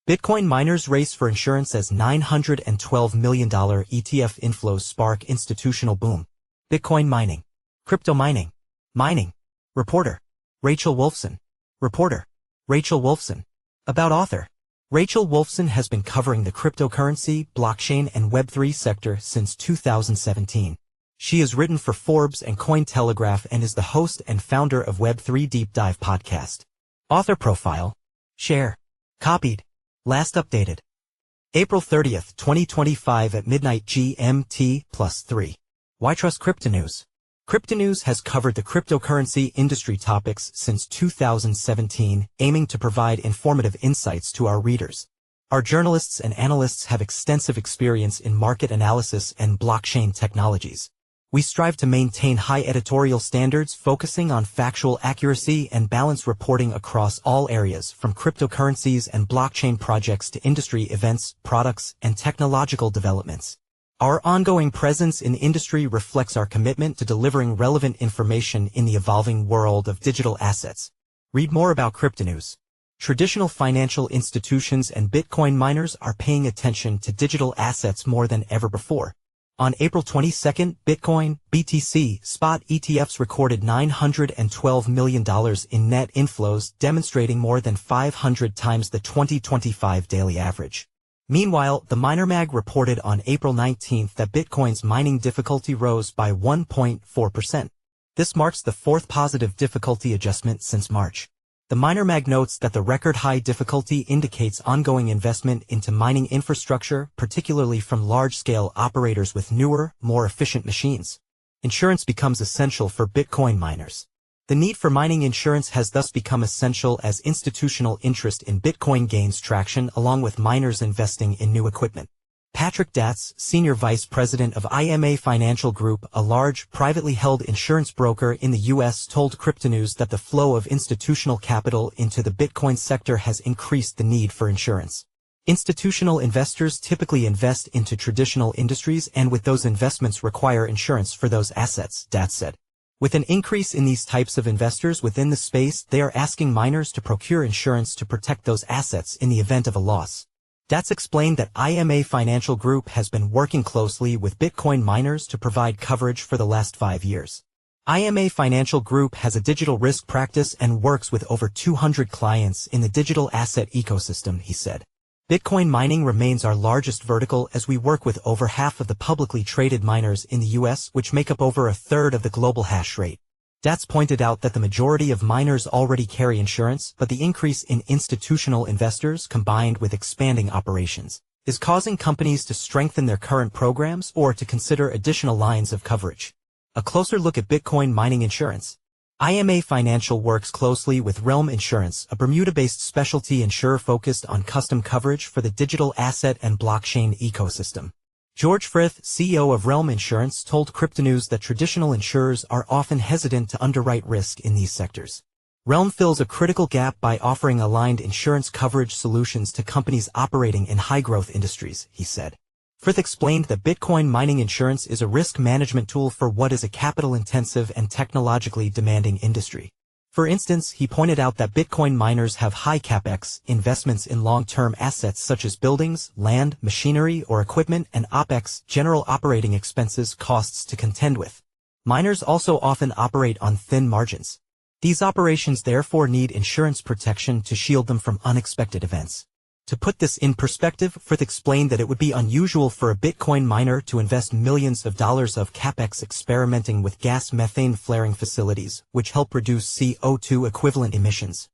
Bitcoin miners race for insurance as $912 million ETF inflows spark institutional boom. Bitcoin mining. Crypto mining. Mining. Reporter. Rachel Wolfson. Reporter. Rachel Wolfson. About author. Rachel Wolfson has been covering the cryptocurrency, blockchain, and Web3 sector since 2017. She has written for Forbes and Cointelegraph and is the host and founder of Web3 Deep Dive podcast. Author profile. Share. Copied. Last updated. April 30th, 2025 at midnight GMT +3. Why Trust Cryptonews? Cryptonews has covered the cryptocurrency industry topics since 2017, aiming to provide informative insights to our readers. Our journalists and analysts have extensive experience in market analysis and blockchain technologies. We strive to maintain high editorial standards focusing on factual accuracy and balanced reporting across all areas from cryptocurrencies and blockchain projects to industry events, products, and technological developments. Our ongoing presence in industry reflects our commitment to delivering relevant information in the evolving world of digital assets. Read more about Cryptonews. Traditional financial institutions and Bitcoin miners are paying attention to digital assets more than ever before. On April 22, Bitcoin, BTC, spot ETFs recorded $912 million in net inflows, demonstrating more than 500 times the 2025 daily average. Meanwhile, the Miner Mag reported on April 19 that Bitcoin's mining difficulty rose by 1.4%. This marks the fourth positive difficulty adjustment since March. The Miner Mag notes that the record-high difficulty indicates ongoing investment into mining infrastructure, particularly from large-scale operators with newer, more efficient machines. Insurance becomes essential for Bitcoin miners. The need for mining insurance has thus become essential as institutional interest in Bitcoin gains traction along with miners investing in new equipment. Patrick Datz, Senior Vice President of IMA Financial Group, a large, privately held insurance broker in the U.S., told Cryptonews that the flow of institutional capital into the Bitcoin sector has increased the need for insurance. Institutional investors typically invest into traditional industries and with those investments require insurance for those assets, Datz said. With an increase in these types of investors within the space, they are asking miners to procure insurance to protect those assets in the event of a loss. Datz explained that IMA Financial Group has been working closely with Bitcoin miners to provide coverage for the last 5 years. IMA Financial Group has a digital risk practice and works with over 200 clients in the digital asset ecosystem, he said. Bitcoin mining remains our largest vertical as we work with over half of the publicly traded miners in the U.S., which make up over a third of the global hash rate. Datz pointed out that the majority of miners already carry insurance, but the increase in institutional investors combined with expanding operations is causing companies to strengthen their current programs or to consider additional lines of coverage. A closer look at Bitcoin mining insurance. IMA Financial works closely with Realm Insurance, a Bermuda-based specialty insurer focused on custom coverage for the digital asset and blockchain ecosystem. George Frith, CEO of Realm Insurance, told Cryptonews that traditional insurers are often hesitant to underwrite risk in these sectors. Realm fills a critical gap by offering aligned insurance coverage solutions to companies operating in high-growth industries, he said. Frith explained that Bitcoin mining insurance is a risk management tool for what is a capital-intensive and technologically demanding industry. For instance, he pointed out that Bitcoin miners have high capex, investments in long-term assets such as buildings, land, machinery, or equipment, and opex, general operating expenses costs to contend with. Miners also often operate on thin margins. These operations therefore need insurance protection to shield them from unexpected events. To put this in perspective, Frith explained that it would be unusual for a Bitcoin miner to invest millions of dollars of capex experimenting with gas methane flaring facilities, which help reduce CO2 equivalent emissions,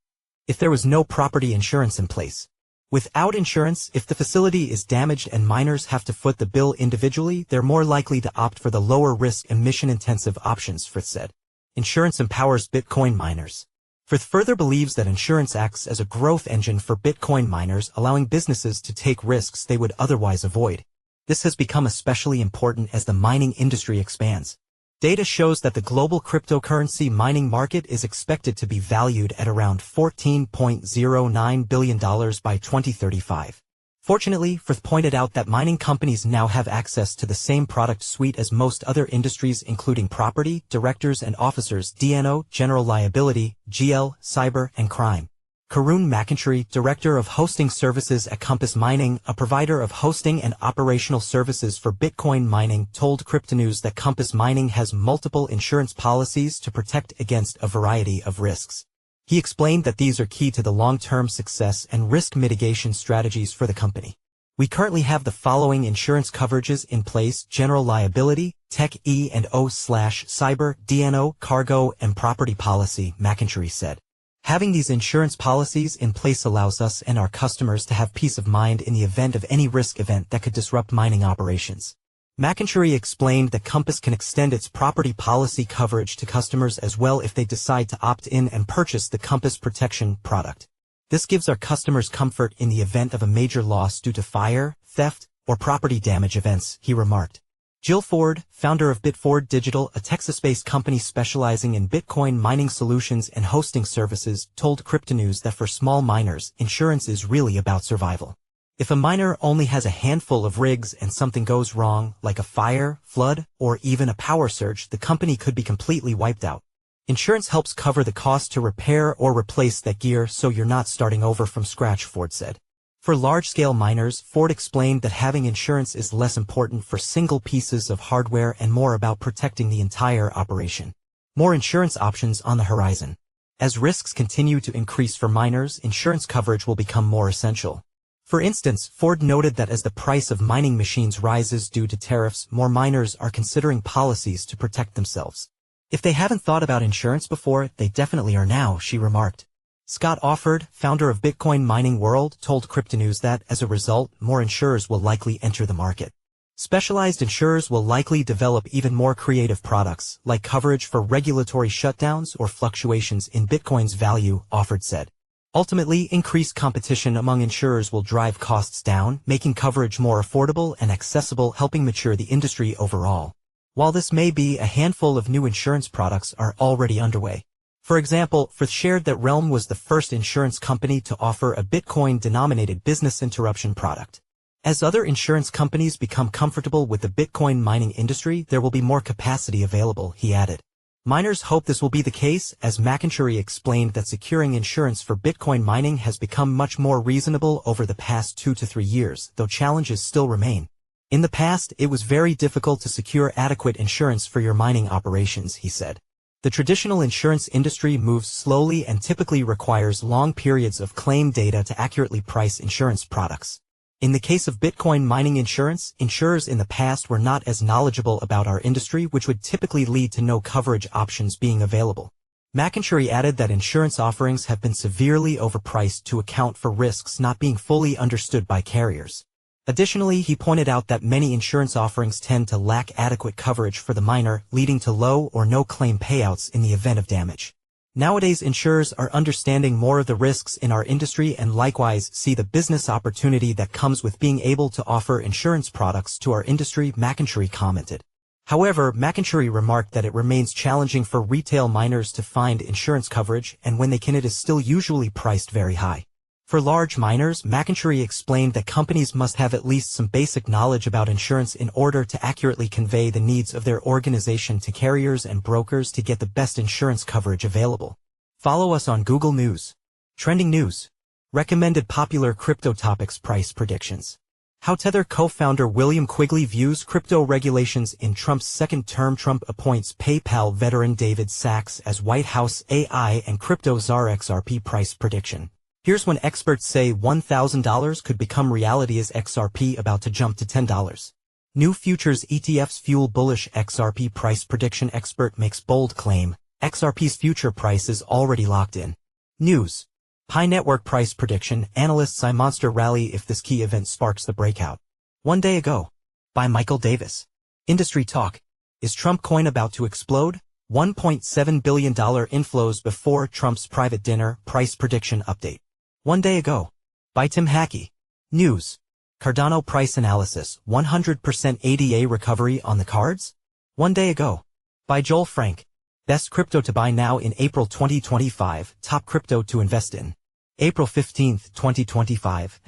if there was no property insurance in place. Without insurance, if the facility is damaged and miners have to foot the bill individually, they're more likely to opt for the lower-risk emission-intensive options, Frith said. Insurance empowers Bitcoin miners. Frith further believes that insurance acts as a growth engine for Bitcoin miners, allowing businesses to take risks they would otherwise avoid. This has become especially important as the mining industry expands. Data shows that the global cryptocurrency mining market is expected to be valued at around $14.09 billion by 2035. Fortunately, Frith pointed out that mining companies now have access to the same product suite as most other industries including property, directors and officers, D&O, general liability, GL, cyber, and crime. Karun McIntyre, director of hosting services at Compass Mining, a provider of hosting and operational services for Bitcoin mining, told Cryptonews that Compass Mining has multiple insurance policies to protect against a variety of risks. He explained that these are key to the long-term success and risk mitigation strategies for the company. We currently have the following insurance coverages in place: general liability, tech E&O/cyber, D&O, cargo, and property policy, McIntyre said. Having these insurance policies in place allows us and our customers to have peace of mind in the event of any risk event that could disrupt mining operations. McIntyre explained that Compass can extend its property policy coverage to customers as well if they decide to opt in and purchase the Compass Protection product. This gives our customers comfort in the event of a major loss due to fire, theft, or property damage events, he remarked. Jill Ford, founder of Bitford Digital, a Texas-based company specializing in Bitcoin mining solutions and hosting services, told Cryptonews that for small miners, insurance is really about survival. If a miner only has a handful of rigs and something goes wrong, like a fire, flood, or even a power surge, the company could be completely wiped out. Insurance helps cover the cost to repair or replace that gear so you're not starting over from scratch, Ford said. For large-scale miners, Ford explained that having insurance is less important for single pieces of hardware and more about protecting the entire operation. More insurance options on the horizon. As risks continue to increase for miners, insurance coverage will become more essential. For instance, Ford noted that as the price of mining machines rises due to tariffs, more miners are considering policies to protect themselves. If they haven't thought about insurance before, they definitely are now, she remarked. Scott Offord, founder of Bitcoin Mining World, told Cryptonews that, as a result, more insurers will likely enter the market. Specialized insurers will likely develop even more creative products, like coverage for regulatory shutdowns or fluctuations in Bitcoin's value, Offord said. Ultimately, increased competition among insurers will drive costs down, making coverage more affordable and accessible, helping mature the industry overall. While this may be, a handful of new insurance products are already underway. For example, Frith shared that Realm was the first insurance company to offer a Bitcoin-denominated business interruption product. As other insurance companies become comfortable with the Bitcoin mining industry, there will be more capacity available, he added. Miners hope this will be the case, as McIntyre explained that securing insurance for Bitcoin mining has become much more reasonable over the past 2 to 3 years, though challenges still remain. In the past, it was very difficult to secure adequate insurance for your mining operations, he said. The traditional insurance industry moves slowly and typically requires long periods of claim data to accurately price insurance products. In the case of Bitcoin mining insurance, insurers in the past were not as knowledgeable about our industry, which would typically lead to no coverage options being available. McIntyre added that insurance offerings have been severely overpriced to account for risks not being fully understood by carriers. Additionally, he pointed out that many insurance offerings tend to lack adequate coverage for the miner, leading to low or no claim payouts in the event of damage. Nowadays, insurers are understanding more of the risks in our industry and likewise see the business opportunity that comes with being able to offer insurance products to our industry, McIntyre commented. However, McIntyre remarked that it remains challenging for retail miners to find insurance coverage, and when they can, it is still usually priced very high. For large miners, McIntyre explained that companies must have at least some basic knowledge about insurance in order to accurately convey the needs of their organization to carriers and brokers to get the best insurance coverage available. Follow us on Google News. Trending news. Recommended popular crypto topics. Price predictions. How Tether co-founder William Quigley views crypto regulations in Trump's second term. Trump appoints PayPal veteran David Sachs as White House AI and crypto czar. XRP price prediction. Here's when experts say $1,000 could become reality. Is XRP about to jump to $10? New futures ETFs fuel bullish XRP price prediction. Expert makes bold claim. XRP's future price is already locked in. News. Pi Network price prediction. Analysts say monster rally if this key event sparks the breakout. 1 day ago. By Michael Davis. Industry talk. Is Trump coin about to explode? $1.7 billion inflows before Trump's private dinner. Price prediction update. 1 day ago. By Tim Hackey. News. Cardano price analysis. 100% ADA recovery on the cards? 1 day ago. By Joel Frank. Best crypto to buy now in April 2025. Top crypto to invest in. April 15, 2025.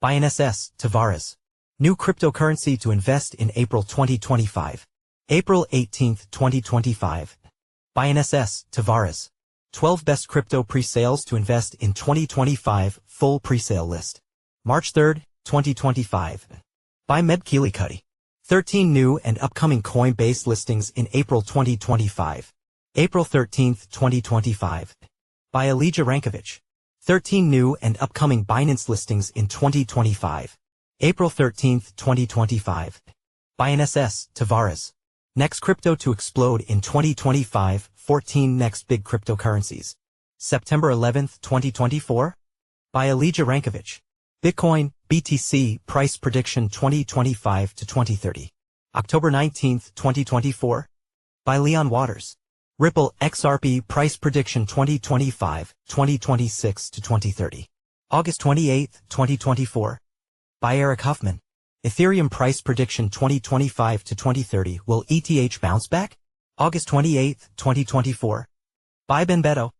By NSS Tavares. New cryptocurrency to invest in April 2025. April 18, 2025. By NSS Tavares. 12 Best Crypto Pre-Sales to Invest in 2025 Full Pre-Sale List. March 3, 2025. By Med Keeley-Cuddy. 13 New and Upcoming Coinbase Listings in April 2025. April 13, 2025. By Elijah Rankovich. 13 New and Upcoming Binance Listings in 2025. April 13, 2025. By NSS Tavares. Next Crypto to Explode in 2025, 14 Next Big Cryptocurrencies. September 11, 2024. By Elijah Rankovich. Bitcoin, BTC, Price Prediction 2025 to 2030. October 19, 2024. By Leon Waters. Ripple, XRP, Price Prediction 2025, 2026 to 2030. August 28, 2024. By Eric Huffman. Ethereum Price Prediction 2025 to 2030. Will ETH bounce back? August 28, 2024. By Ben Beto.